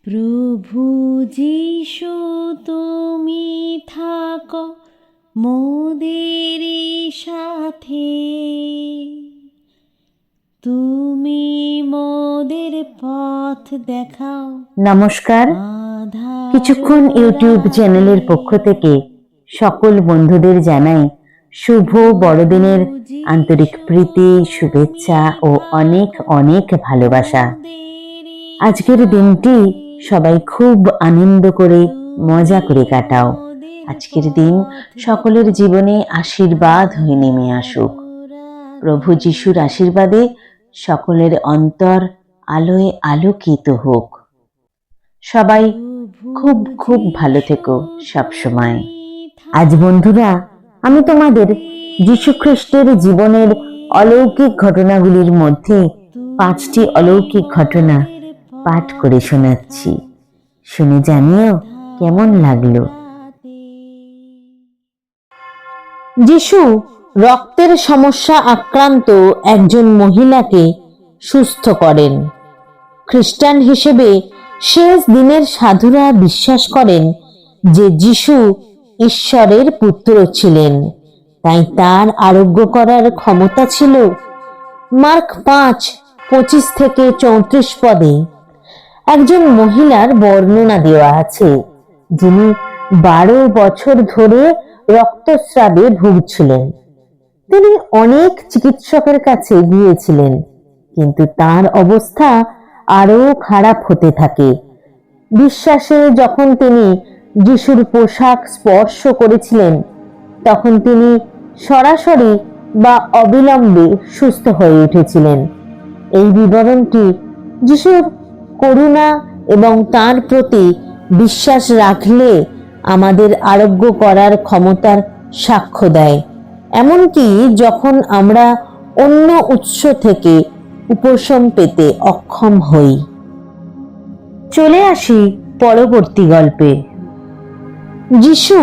প্রভু যিশু তুমি থাকো মোদেরই সাথে, তুমি মোদের পথ দেখাও। নমস্কার। কিছুক্ষণ ইউটিউব চ্যানেলের পক্ষ থেকে সকল বন্ধুদের জানাই শুভ বড়দিনের আন্তরিক প্রীতি, শুভেচ্ছা ও অনেক অনেক ভালোবাসা। আজকের দিনটি সবাই খুব আনন্দ করে মজা করে কাটাও। আজকের দিন সকলের জীবনে আশীর্বাদ হয়ে নেমে আসুক। প্রভু যিশুর আশীর্বাদে সকলের অন্তর আলোয় আলোকিত হোক। সবাই খুব খুব ভালো থেকো সব সময়। আজ বন্ধুরা, আমি তোমাদের যীশু খ্রিস্টের জীবনের অলৌকিক ঘটনাগুলির মধ্যে 5টি অলৌকিক ঘটনা পাঠ করে শোনাচ্ছি। শুনে জানিও কেমন লাগলো। যিশু রক্তের সমস্যা আক্রান্ত একজন মহিলাকে সুস্থ করেন। খ্রিস্টান হিসেবে শেষ দিনের সাধুরা বিশ্বাস করেন যে যিশু ঈশ্বরের পুত্র ছিলেন, তাই তার আরোগ্য করার ক্ষমতা ছিল। মার্ক 5:25-34 পদে একজন মহিলার বর্ণনা দেওয়া আছে, যিনি 12 বছর ধরে রক্তস্রাবে ভুগছিলেন। তিনি অনেক চিকিৎসকের কাছে গিয়েছিলেন, কিন্তু তার অবস্থা আরো খারাপ হতে থাকে। বিশ্বাসে যখন তিনি যিশুর পোশাক স্পর্শ করেছিলেন, তখন তিনি সরাসরি বা অবিলম্বে সুস্থ হয়ে উঠেছিলেন। এই বিবরণটি যিশুর করুণা এবং তার প্রতি বিশ্বাস রাখলে আমাদের আরোগ্য করার ক্ষমতার সাক্ষ্য দেয়, এমনকি যখন আমরা অন্য উৎস থেকে উপশম পেতে অক্ষম হই। চলে আসি পরবর্তী গল্পে। যিশু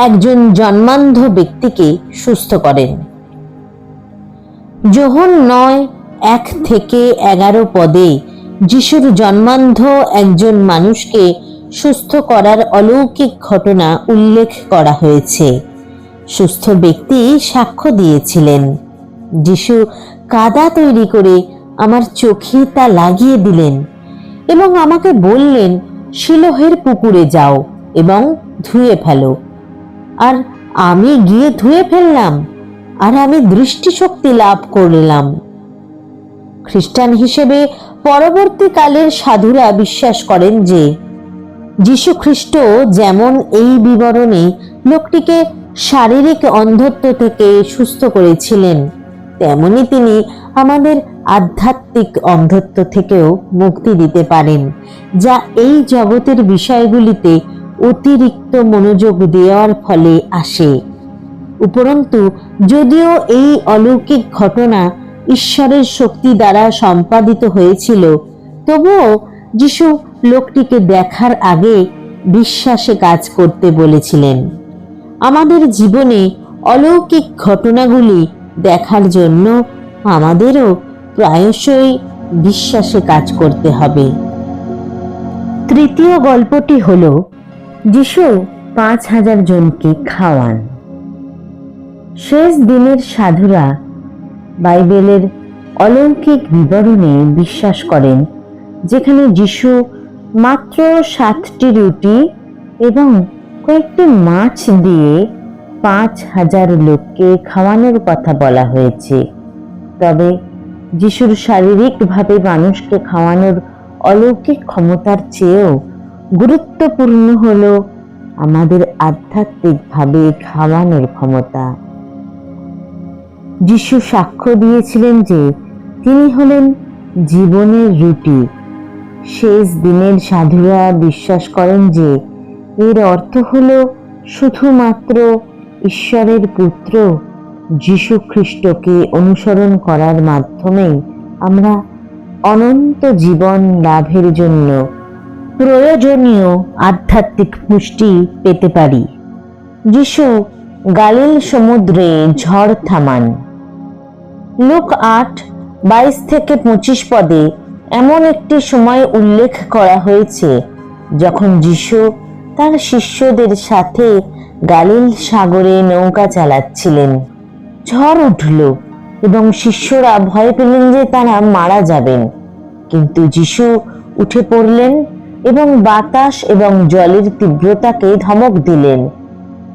একজন জন্মান্ধ ব্যক্তিকে সুস্থ করেন। যোহন 9:1-11 পদে যিশুর জন্মান্ধ একজন মানুষকে সুস্থ করার অলৌকিক ঘটনা উল্লেখ করা হয়েছে। সুস্থ ব্যক্তি সাক্ষ্য দিয়েছিলেন, যিশু কাদা তৈরি করে আমার চোখে তা লাগিয়ে দিলেন এবং আমাকে বললেন, শিলোহের পুকুরে যাও এবং ধুয়ে ফেলো। আর আমি গিয়ে ধুয়ে ফেললাম, আর আমি দৃষ্টিশক্তি লাভ করলাম। খ্রিস্টান হিসেবে পরবর্তীকালের সাধুরা বিশ্বাস করেন যে যীশু খ্রিস্ট যেমন এই বিবরণে লোকটিকে শারীরিক অন্ধত্ব থেকে সুস্থ করেছিলেন, তেমনি তিনি আমাদের আধ্যাত্মিক অন্ধত্ব থেকেও মুক্তি দিতে পারেন, যা এই জগতের বিষয়গুলিতে অতিরিক্ত মনোযোগ দেওয়ার ফলে আসে। উপরন্তু যদিও এই অলৌকিক ঘটনা ঈশ্বরের শক্তি দ্বারা সম্পাদিত হয়েছিল, তবুও যিশু লোকটিকে দেখার আগে বিশ্বাসে কাজ করতে বলেছিলেন। আমাদের জীবনে অলৌকিক ঘটনাগুলি দেখার জন্য আমাদেরও প্রায়শই বিশ্বাসে কাজ করতে হবে। তৃতীয় গল্পটি হল যিশু 5000 জনকে খাওয়ান। শেষ দিনের সাধুরা বাইবেলের অলৌকিক বিবরণে বিশ্বাস করেন, যেখানে যিশু মাত্র 7টি রুটি এবং কয়েকটি মাছ দিয়ে 5000 লোককে খাওয়ানোর কথা বলা হয়েছে। তবে যিশুর শারীরিকভাবে মানুষকে খাওয়ানোর অলৌকিক ক্ষমতার চেয়েও গুরুত্বপূর্ণ হল আমাদের আধ্যাত্মিকভাবে খাওয়ানোর ক্ষমতা। যিশু সাক্ষ্য দিয়েছিলেন যে তিনি হলেন জীবনের রুটি। শেষ দিনের সাধুরা বিশ্বাস করেন যে এর অর্থ হল শুধুমাত্র ঈশ্বরের পুত্র যীশু খ্রিস্টকে অনুসরণ করার মাধ্যমে আমরা অনন্ত জীবন লাভের জন্য প্রয়োজনীয় আধ্যাত্মিক পুষ্টি পেতে পারি। যিশু গালিল সমুদ্রে ঝড় থামান। লুক 8:22-25 পদে এমন একটি সময় উল্লেখ করা হয়েছে যখন যিশু তার শিষ্যদের সাথে গালিল সাগরে নৌকা চালাচ্ছিলেন। ঝড় উঠল এবং শিষ্যরা ভয় পেলেন যে তারা মারা যাবেন। কিন্তু যিশু উঠে পড়লেন এবং বাতাস এবং জলের তীব্রতাকে ধমক দিলেন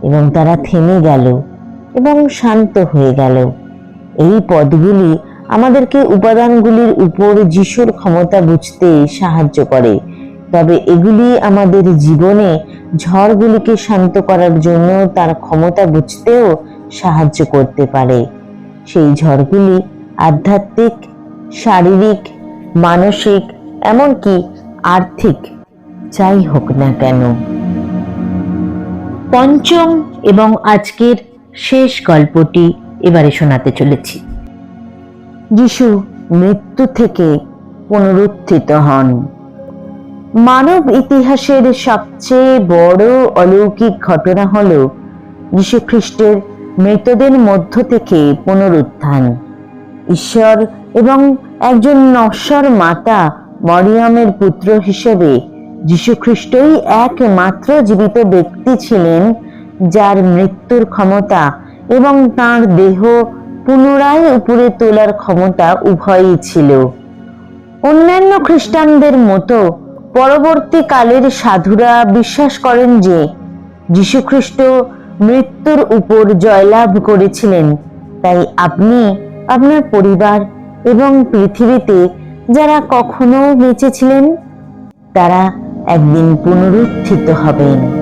এবং তারা থেমে গেল এবং শান্ত হয়ে গেল। এই পদগুলি আমাদেরকে উপাদানগুলির উপর যিশুর ক্ষমতা বুঝতে সাহায্য করে, তবে এগুলি আমাদের জীবনে ঝড়গুলিকে শান্ত করার জন্য তার ক্ষমতা বুঝতেও সাহায্য করতে পারে। সেই ঝড়গুলি আধ্যাত্মিক, শারীরিক, মানসিক, এমনকি আর্থিক যাই হোক না কেন। পঞ্চম এবং আজকের শেষ গল্পটি এবারে শোনাতে চলেছি। যিশু মৃত্যু থেকে পুনরুত্থিত হন। মানব ইতিহাসের সবচেয়ে বড় অলৌকিক ঘটনা হল যীশু খ্রিস্টের মৃতদের মধ্য থেকে পুনরুত্থান। ঈশ্বর এবং একজন নশ্বর মাতা মরিয়মের পুত্র হিসেবে যীশু খ্রিস্টই একমাত্র জীবিত ব্যক্তি ছিলেন যার মৃত্যুর ক্ষমতা এবং তাঁর দেহ পুনরায় উপরে তোলার ক্ষমতা উভয়ই ছিল। অন্যান্য খ্রিস্টানদের মতো পরবর্তীকালের সাধুরা বিশ্বাস করেন যে যীশু খ্রিস্ট মৃত্যুর উপর জয়লাভ করেছিলেন, তাই আপনি, আপনার পরিবার এবং পৃথিবীতে যারা কখনো বেঁচে ছিলেন তারা একদিন পুনরুত্থিত হবেন।